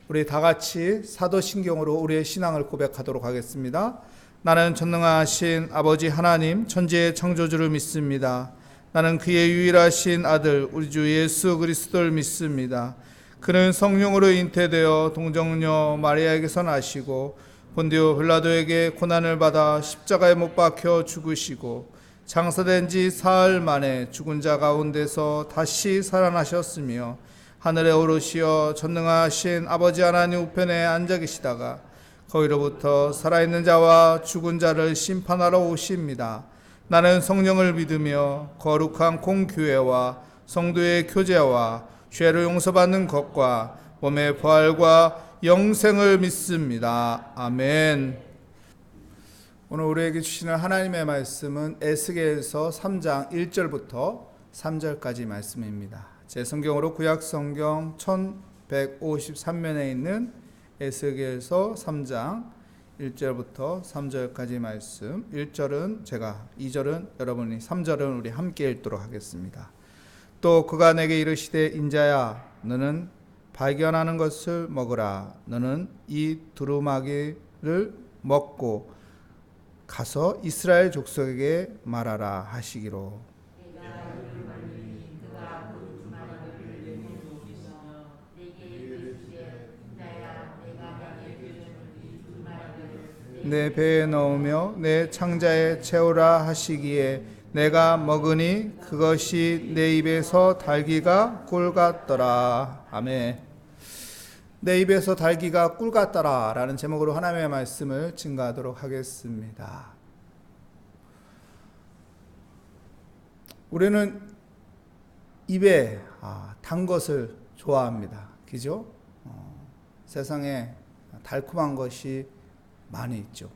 우리 다 같이 사도신경으로 우리의 신앙을 고백하도록 하겠습니다. 나는 전능하신 아버지 하나님 천지의 창조주를 믿습니다. 나는 그의 유일하신 아들 우리 주 예수 그리스도를 믿습니다. 그는 성령으로 잉태되어 동정녀 마리아에게서 나시고 본디오 빌라도에게 고난을 받아 십자가에 못 박혀 죽으시고 장사된 지 사흘 만에 죽은 자 가운데서 다시 살아나셨으며 하늘에 오르시어 전능하신 아버지 하나님 우편에 앉아 계시다가 거기로부터 살아있는 자와 죽은 자를 심판하러 오십니다. 나는 성령을 믿으며 거룩한 공교회와 성도의 교제와 죄를 용서받는 것과 몸의 부활과 영생을 믿습니다. 아멘. 오늘 우리에게 주시는 하나님의 말씀은 에스겔서 3장 1절부터 3절까지 말씀입니다. 제 성경으로 구약성경 1153면에 있는 에스겔서 3장 1절부터 3절까지 말씀, 1절은 제가, 2절은 여러분이, 3절은 우리 함께 읽도록 하겠습니다. 또 그가 내게 이르시되 인자야 너는 발견하는 것을 먹으라. 너는 이 두루마기를 먹고 가서 이스라엘 족속에게 말하라 하시기로. 내 배에 넣으며 내 창자에 채우라 하시기에 내가 먹으니 그것이 내 입에서 달기가 꿀 같더라. 아멘. 내 입에서 달기가 꿀 같더라 라는 제목으로 하나님의 말씀을 증거하도록 하겠습니다. 우리는 입에 단 것을 좋아합니다. 그죠? 세상에 달콤한 것이 많이 있죠.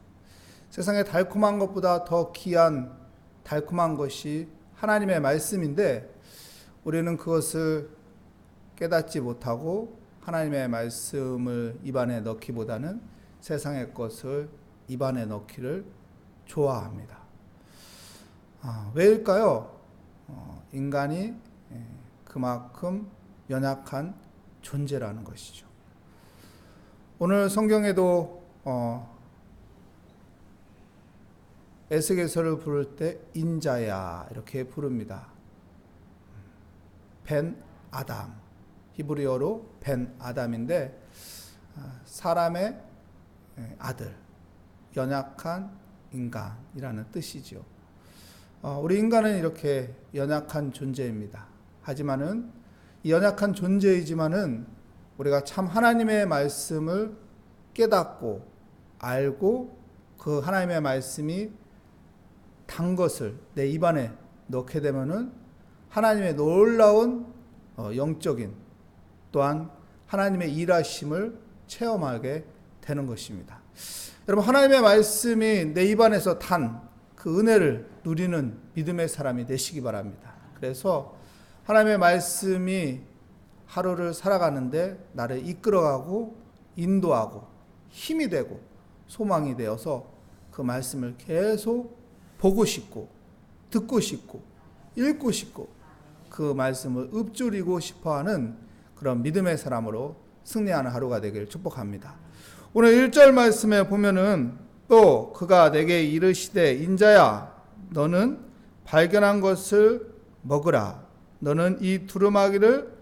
세상에 달콤한 것보다 더 귀한 달콤한 것이 하나님의 말씀인데 우리는 그것을 깨닫지 못하고 하나님의 말씀을 입안에 넣기보다는 세상의 것을 입안에 넣기를 좋아합니다. 왜일까요? 인간이 그만큼 연약한 존재라는 것이죠. 오늘 성경에도 에스겔서를 부를 때 인자야 이렇게 부릅니다. 벤 아담, 히브리어로 벤 아담인데 사람의 아들, 연약한 인간이라는 뜻이죠. 우리 인간은 이렇게 연약한 존재입니다. 하지만은 이 연약한 존재이지만은 우리가 참 하나님의 말씀을 깨닫고 알고 그 하나님의 말씀이 단 것을 내 입안에 넣게 되면은 하나님의 놀라운 영적인 또한 하나님의 일하심을 체험하게 되는 것입니다. 여러분, 하나님의 말씀이 내 입안에서 단 그 은혜를 누리는 믿음의 사람이 되시기 바랍니다. 그래서 하나님의 말씀이 하루를 살아가는데 나를 이끌어가고 인도하고 힘이 되고 소망이 되어서 그 말씀을 계속 보고 싶고 듣고 싶고 읽고 싶고 그 말씀을 읊조리고 싶어하는 그런 믿음의 사람으로 승리하는 하루가 되길 축복합니다. 오늘 1절 말씀에 보면은 또 그가 내게 이르시되 인자야 너는 발견한 것을 먹으라. 너는 이 두루마기를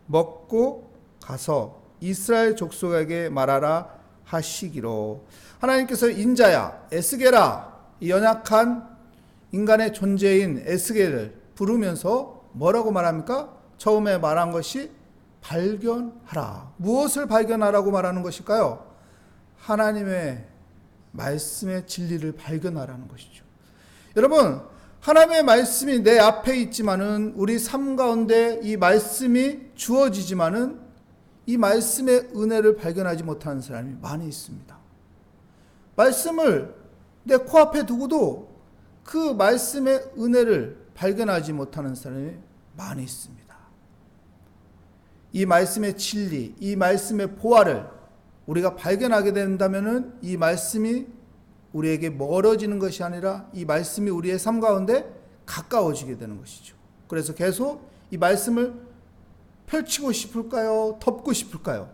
먹고 가서 이스라엘 족속에게 말하라 하시기로. 하나님께서 인자야, 에스겔아, 이 연약한 인간의 존재인 에스겔을 부르면서 뭐라고 말합니까? 처음에 말한 것이 발견하라. 무엇을 발견하라고 말하는 것일까요? 하나님의 말씀의 진리를 발견하라는 것이죠. 여러분, 하나님의 말씀이 내 앞에 있지만은 우리 삶 가운데 이 말씀이 주어지지만은 이 말씀의 은혜를 발견하지 못하는 사람이 많이 있습니다. 말씀을 내 코앞에 두고도 그 말씀의 은혜를 발견하지 못하는 사람이 많이 있습니다. 이 말씀의 진리, 이 말씀의 보화를 우리가 발견하게 된다면은 이 말씀이 우리에게 멀어지는 것이 아니라 이 말씀이 우리의 삶 가운데 가까워지게 되는 것이죠. 그래서 계속 이 말씀을 펼치고 싶을까요? 덮고 싶을까요?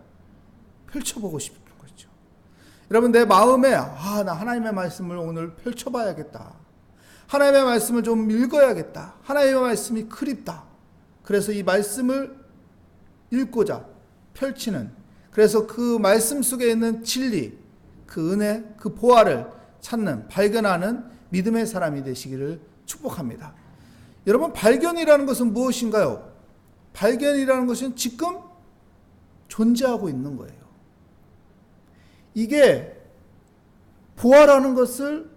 펼쳐보고 싶은 거죠. 여러분, 내 마음에 나 하나님의 말씀을 오늘 펼쳐봐야겠다. 하나님의 말씀을 좀 읽어야겠다. 하나님의 말씀이 그립다. 그래서 이 말씀을 읽고자 펼치는, 그래서 그 말씀 속에 있는 진리, 그 은혜, 그 보화를 찾는, 발견하는 믿음의 사람이 되시기를 축복합니다. 여러분, 발견이라는 것은 무엇인가요? 발견이라는 것은 지금 존재하고 있는 거예요. 이게 보화라는 것을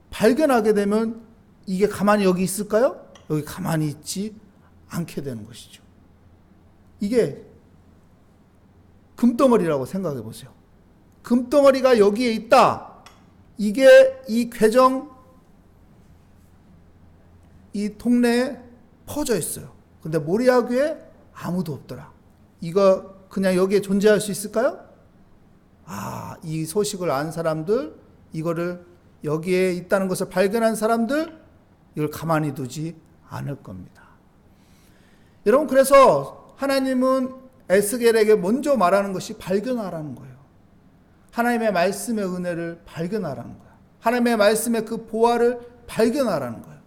발견하게 되면 이게 가만히 여기 있을까요? 여기 가만히 있지 않게 되는 것이죠. 이게 금덩어리라고 생각해 보세요. 금덩어리가 여기에 있다. 이게 이 괴정, 이 동네에 퍼져 있어요. 근데 모리아교에 아무도 없더라. 이거 그냥 여기에 존재할 수 있을까요? 이 소식을 안 사람들, 이거를 여기에 있다는 것을 발견한 사람들, 이걸 가만히 두지 않을 겁니다. 여러분, 그래서 하나님은 에스겔에게 먼저 말하는 것이 발견하라는 거예요. 하나님의 말씀의 은혜를 발견하라는 거예요. 하나님의 말씀의 그 보화를 발견하라는 거예요.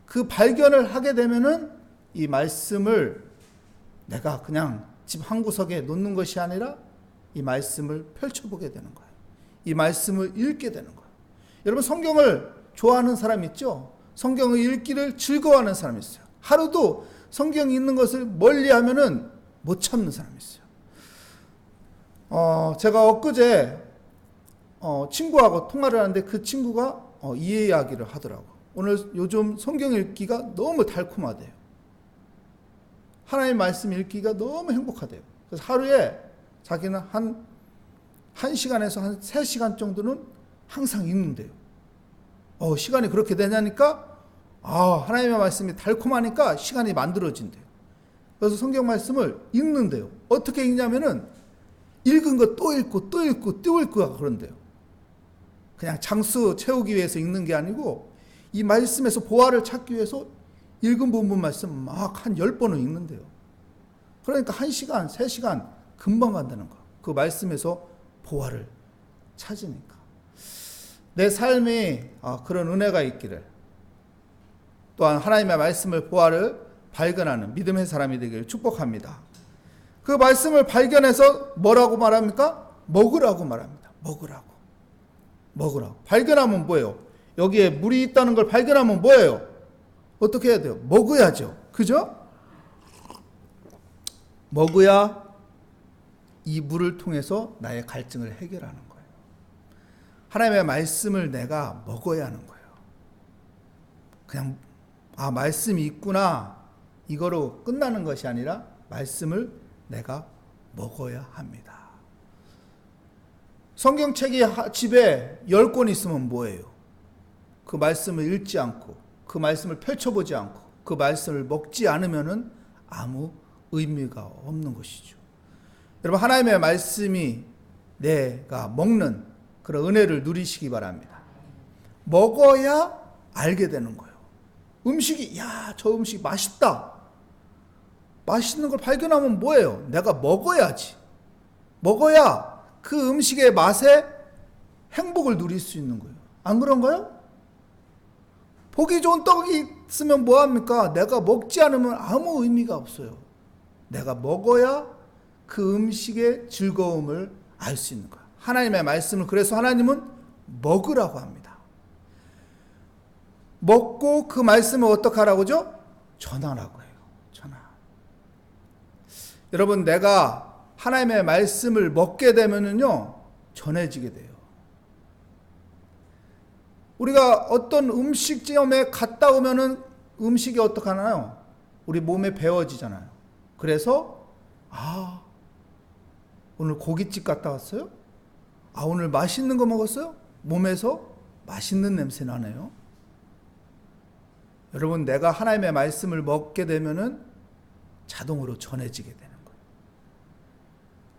그 발견을 하게 되면은 이 말씀을 내가 그냥 집 한 구석에 놓는 것이 아니라 이 말씀을 펼쳐보게 되는 거예요. 이 말씀을 읽게 되는 거예요. 여러분, 성경을 좋아하는 사람 있죠? 성경을 읽기를 즐거워하는 사람이 있어요. 하루도 성경이 있는 것을 멀리 하면은 못 참는 사람이 있어요. 제가 엊그제 친구하고 통화를 하는데 그 친구가 이 이야기를 하더라고. 오늘 요즘 성경 읽기가 너무 달콤하대요. 하나님 말씀 읽기가 너무 행복하대요. 그래서 하루에 자기는 한 1시간에서 한 3시간 정도는 항상 읽는데요. 시간이 그렇게 되냐니까 하나님의 말씀이 달콤하니까 시간이 만들어진대요. 그래서 성경 말씀을 읽는데요. 어떻게 읽냐면은 읽은 거 또 읽고 또 읽고 또 읽고 그런데요. 그냥 장수 채우기 위해서 읽는 게 아니고 이 말씀에서 보화를 찾기 위해서 읽은 부분 말씀 막 한 10번은 읽는데요. 그러니까 1시간, 3시간 금방 간다는 거. 그 말씀에서 보화를 찾으니까. 내 삶이 그런 은혜가 있기를, 또한 하나님의 말씀을 보화를 발견하는 믿음의 사람이 되기를 축복합니다. 그 말씀을 발견해서 뭐라고 말합니까? 먹으라고 말합니다. 먹으라고. 발견하면 뭐예요? 여기에 물이 있다는 걸 발견하면 뭐예요? 어떻게 해야 돼요? 먹어야죠. 그죠? 먹어야 이 물을 통해서 나의 갈증을 해결하는 거예요. 하나님의 말씀을 내가 먹어야 하는 거예요. 그냥 말씀이 있구나 이거로 끝나는 것이 아니라 말씀을 내가 먹어야 합니다. 성경책이 집에 10권 있으면 뭐예요? 그 말씀을 읽지 않고 그 말씀을 펼쳐보지 않고 그 말씀을 먹지 않으면은 아무 의미가 없는 것이죠. 여러분, 하나님의 말씀이 내가 먹는 그런 은혜를 누리시기 바랍니다. 먹어야 알게 되는 거예요. 음식이 저 음식 맛있다. 맛있는 걸 발견하면 뭐예요? 내가 먹어야지. 먹어야 그 음식의 맛에 행복을 누릴 수 있는 거예요. 안 그런가요? 보기 좋은 떡이 있으면 뭐합니까? 내가 먹지 않으면 아무 의미가 없어요. 내가 먹어야 그 음식의 즐거움을 알 수 있는 거예요. 하나님의 말씀을, 그래서 하나님은 먹으라고 합니다. 먹고 그 말씀을 어떻게 하라고 하죠? 전하라고 해요. 전하. 여러분, 내가 하나님의 말씀을 먹게 되면은요, 전해지게 돼요. 우리가 어떤 음식점에 갔다 오면은 음식이 어떻게 하나요? 우리 몸에 배어지잖아요. 그래서 오늘 고깃집 갔다 왔어요? 오늘 맛있는 거 먹었어요? 몸에서 맛있는 냄새 나네요. 여러분, 내가 하나님의 말씀을 먹게 되면은 자동으로 전해지게 되는 거예요.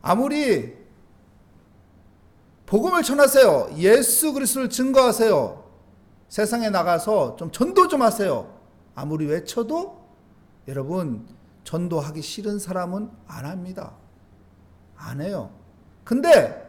아무리 복음을 전하세요. 예수 그리스도를 증거하세요. 세상에 나가서 좀 전도 좀 하세요. 아무리 외쳐도 여러분, 전도하기 싫은 사람은 안 합니다. 안 해요. 근데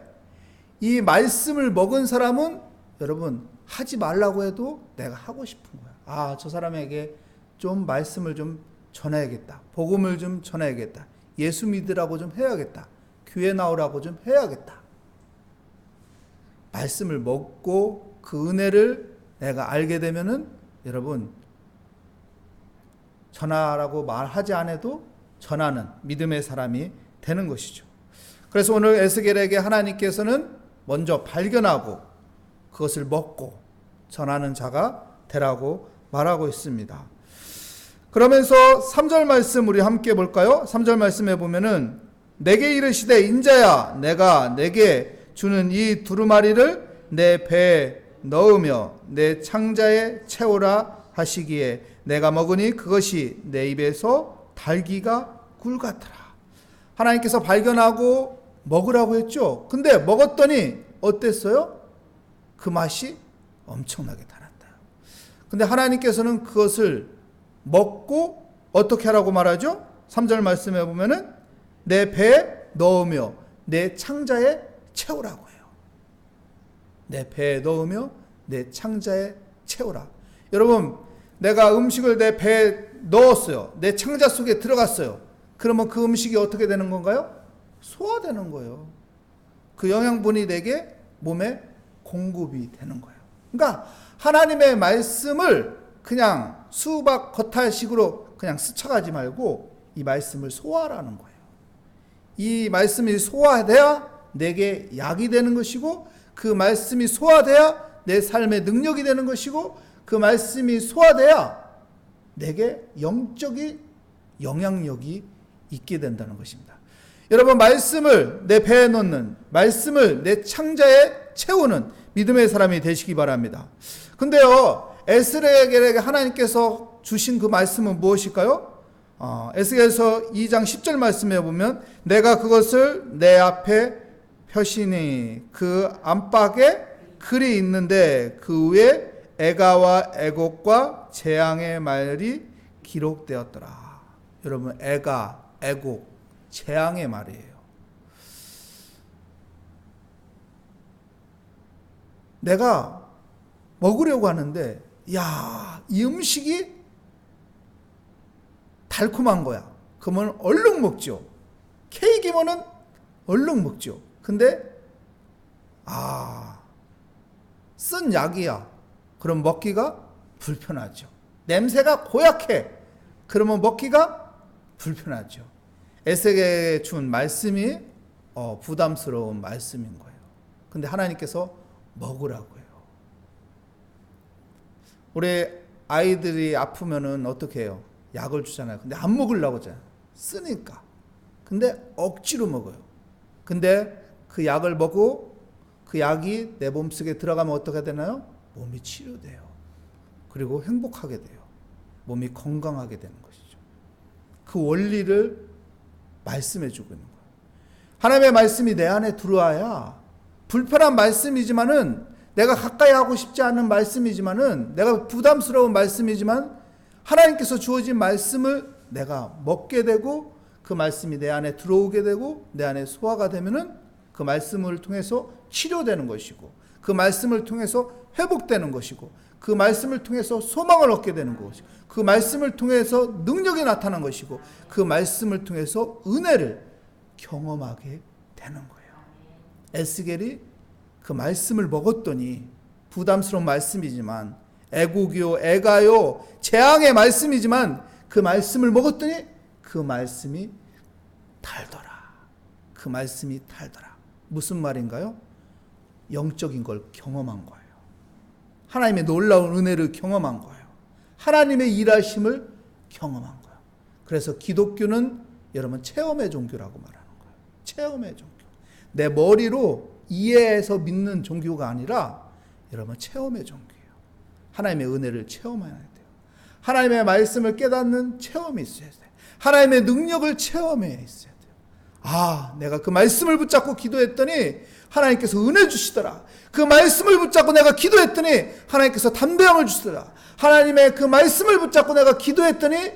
이 말씀을 먹은 사람은 여러분 하지 말라고 해도 내가 하고 싶은 거야. 저 사람에게 좀 말씀을 좀 전해야겠다. 복음을 좀 전해야겠다. 예수 믿으라고 좀 해야겠다. 교회 나오라고 좀 해야겠다. 말씀을 먹고 그 은혜를 내가 알게 되면은 여러분 전하라고 말하지 않아도 전하는 믿음의 사람이 되는 것이죠. 그래서 오늘 에스겔에게 하나님께서는 먼저 발견하고 그것을 먹고 전하는 자가 되라고 말하고 있습니다. 그러면서 3절 말씀 우리 함께 볼까요? 3절 말씀에 보면은 내게 이르시되 인자야 내가 내게 주는 이 두루마리를 내 배에 넣으며 내 창자에 채우라 하시기에 내가 먹으니 그것이 내 입에서 달기가 꿀 같더라. 하나님께서 발견하고 먹으라고 했죠. 근데 먹었더니 어땠어요? 그 맛이 엄청나게 달았다. 근데 하나님께서는 그것을 먹고 어떻게 하라고 말하죠? 3절 말씀에 보면은 내 배에 넣으며 내 창자에 채우라고 해요. 내 배에 넣으며 내 창자에 채우라. 여러분, 내가 음식을 내 배에 넣었어요. 내 창자 속에 들어갔어요. 그러면 그 음식이 어떻게 되는 건가요? 소화되는 거예요. 그 영양분이 내게 몸에 공급이 되는 거예요. 그러니까 하나님의 말씀을 그냥 수박 겉핥식으로 그냥 스쳐가지 말고 이 말씀을 소화하라는 거예요. 이 말씀이 소화돼야 내게 약이 되는 것이고 그 말씀이 소화돼야 내 삶의 능력이 되는 것이고 그 말씀이 소화돼야 내게 영적인 영향력이 있게 된다는 것입니다. 여러분, 말씀을 내 배에 넣는, 말씀을 내 창자에 채우는 믿음의 사람이 되시기 바랍니다. 근데요, 에스겔에게 하나님께서 주신 그 말씀은 무엇일까요? 에스겔서 2장 10절 말씀에 보면 내가 그것을 내 앞에 펴시니 그 안팎에 글이 있는데 그 위에 애가와 애곡과 재앙의 말이 기록되었더라. 여러분, 애가, 애곡, 재앙의 말이에요. 내가 먹으려고 하는데 이 음식이 달콤한 거야. 그러면 얼른 먹죠. 케이크면은 얼른 먹죠. 근데 쓴 약이야. 그럼 먹기가 불편하죠. 냄새가 고약해. 그러면 먹기가 불편하죠. 에스겔에 준 말씀이 부담스러운 말씀인 거예요. 근데 하나님께서 먹으라고 해요. 우리 아이들이 아프면은 어떻게 해요? 약을 주잖아요. 근데 안 먹으려고 하잖아요. 쓰니까. 근데 억지로 먹어요. 근데 그 약을 먹고 그 약이 내 몸속에 들어가면 어떻게 되나요? 몸이 치료돼요. 그리고 행복하게 돼요. 몸이 건강하게 되는 것이죠. 그 원리를 말씀해 주고 있는 거예요. 하나님의 말씀이 내 안에 들어와야 불편한 말씀이지만은 내가 가까이 하고 싶지 않은 말씀이지만은 내가 부담스러운 말씀이지만 하나님께서 주어진 말씀을 내가 먹게 되고 그 말씀이 내 안에 들어오게 되고 내 안에 소화가 되면은 그 말씀을 통해서 치료되는 것이고 그 말씀을 통해서 회복되는 것이고 그 말씀을 통해서 소망을 얻게 되는 것이고 그 말씀을 통해서 능력이 나타나는 것이고 그 말씀을 통해서 은혜를 경험하게 되는 거예요. 에스겔이 그 말씀을 먹었더니 부담스러운 말씀이지만 애곡이요, 애가요, 재앙의 말씀이지만 그 말씀을 먹었더니 그 말씀이 달더라. 그 말씀이 달더라. 무슨 말인가요? 영적인 걸 경험한 거예요. 하나님의 놀라운 은혜를 경험한 거예요. 하나님의 일하심을 경험한 거예요. 그래서 기독교는 여러분 체험의 종교라고 말하는 거예요. 체험의 종교. 내 머리로 이해해서 믿는 종교가 아니라 여러분 체험의 종교예요. 하나님의 은혜를 체험해야 돼요. 하나님의 말씀을 깨닫는 체험이 있어야 돼요. 하나님의 능력을 체험해야 있어야 돼요. 내가 그 말씀을 붙잡고 기도했더니 하나님께서 은혜 주시더라. 그 말씀을 붙잡고 내가 기도했더니 하나님께서 담대함을 주시더라. 하나님의 그 말씀을 붙잡고 내가 기도했더니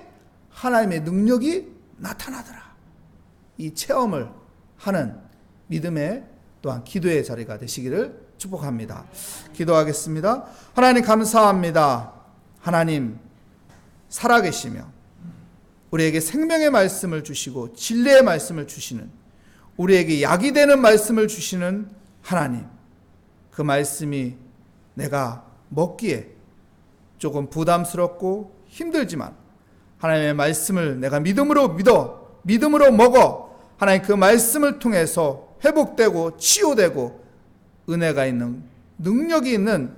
하나님의 능력이 나타나더라. 이 체험을 하는 믿음의 또한 기도의 자리가 되시기를 축복합니다. 기도하겠습니다. 하나님 감사합니다. 하나님 살아계시며 우리에게 생명의 말씀을 주시고 진리의 말씀을 주시는, 우리에게 약이 되는 말씀을 주시는 하나님, 그 말씀이 내가 먹기에 조금 부담스럽고 힘들지만 하나님의 말씀을 내가 믿음으로 먹어 하나님 그 말씀을 통해서 회복되고 치유되고 은혜가 있는, 능력이 있는,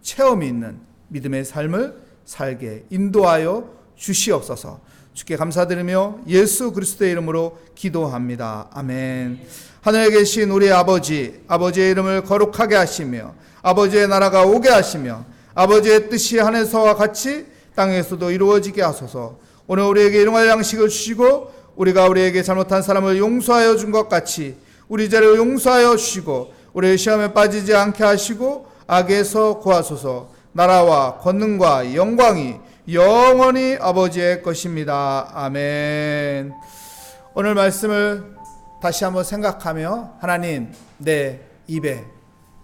체험이 있는 믿음의 삶을 살게 인도하여 주시옵소서. 주께 감사드리며 예수 그리스도의 이름으로 기도합니다. 아멘. 하늘에 계신 우리 아버지, 아버지의 이름을 거룩하게 하시며 아버지의 나라가 오게 하시며 아버지의 뜻이 하늘에서와 같이 땅에서도 이루어지게 하소서. 오늘 우리에게 일용할 양식을 주시고 우리가 우리에게 잘못한 사람을 용서하여 준 것 같이 우리 죄를 용서하여 주시고 우리의 시험에 빠지지 않게 하시고 악에서 구하소서. 나라와 권능과 영광이 영원히 아버지의 것입니다. 아멘. 오늘 말씀을 다시 한번 생각하며 하나님 내 입에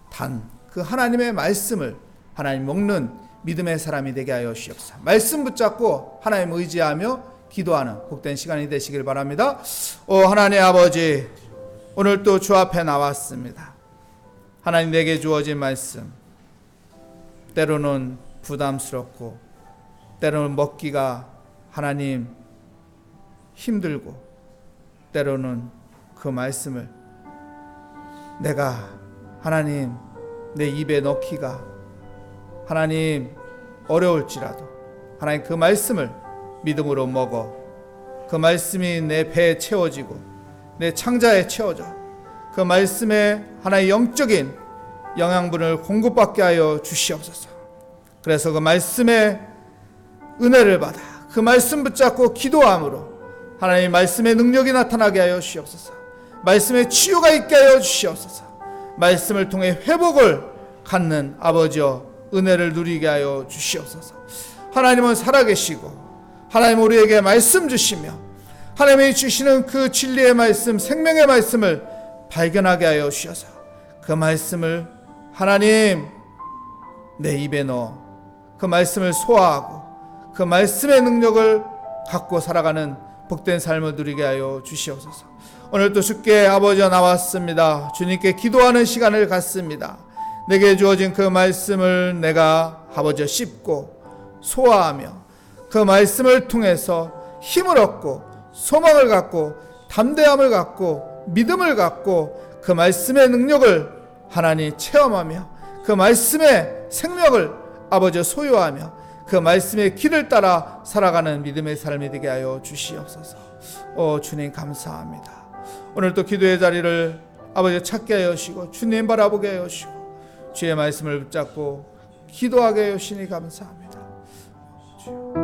단 그 하나님의 말씀을 하나님 먹는 믿음의 사람이 되게 하여 주시옵소서. 말씀 붙잡고 하나님 의지하며 기도하는 복된 시간이 되시길 바랍니다. 하나님 아버지, 오늘 또 주 앞에 나왔습니다. 하나님 내게 주어진 말씀, 때로는 부담스럽고 때로는 먹기가 하나님 힘들고 때로는 그 말씀을 내가 하나님 내 입에 넣기가 하나님 어려울지라도 하나님 그 말씀을 믿음으로 먹어 그 말씀이 내 배에 채워지고 내 창자에 채워져 그 말씀에 하나의 영적인 영양분을 공급받게 하여 주시옵소서. 그래서 그 말씀의 은혜를 받아 그 말씀 붙잡고 기도함으로 하나님 말씀의 능력이 나타나게 하여 주시옵소서. 말씀의 치유가 있게 하여 주시옵소서. 말씀을 통해 회복을 갖는 아버지여 은혜를 누리게 하여 주시옵소서. 하나님은 살아계시고 하나님 우리에게 말씀 주시며 하나님이 주시는 그 진리의 말씀, 생명의 말씀을 발견하게 하여 주셔서 그 말씀을 하나님 내 입에 넣어 그 말씀을 소화하고 그 말씀의 능력을 갖고 살아가는 복된 삶을 누리게 하여 주시옵소서. 오늘도 주께 아버지여 나왔습니다. 주님께 기도하는 시간을 갖습니다. 내게 주어진 그 말씀을 내가 아버지여 씹고 소화하며 그 말씀을 통해서 힘을 얻고 소망을 갖고 담대함을 갖고 믿음을 갖고 그 말씀의 능력을 하나님 체험하며 그 말씀의 생명을 아버지여 소유하며 그 말씀의 길을 따라 살아가는 믿음의 삶이 되게 하여 주시옵소서. 주님 감사합니다. 오늘 또 기도의 자리를 아버지 찾게 하여 주시고 주님 바라보게 하여 주시고 주의 말씀을 붙잡고 기도하게 하여 주시니 감사합니다. 주여.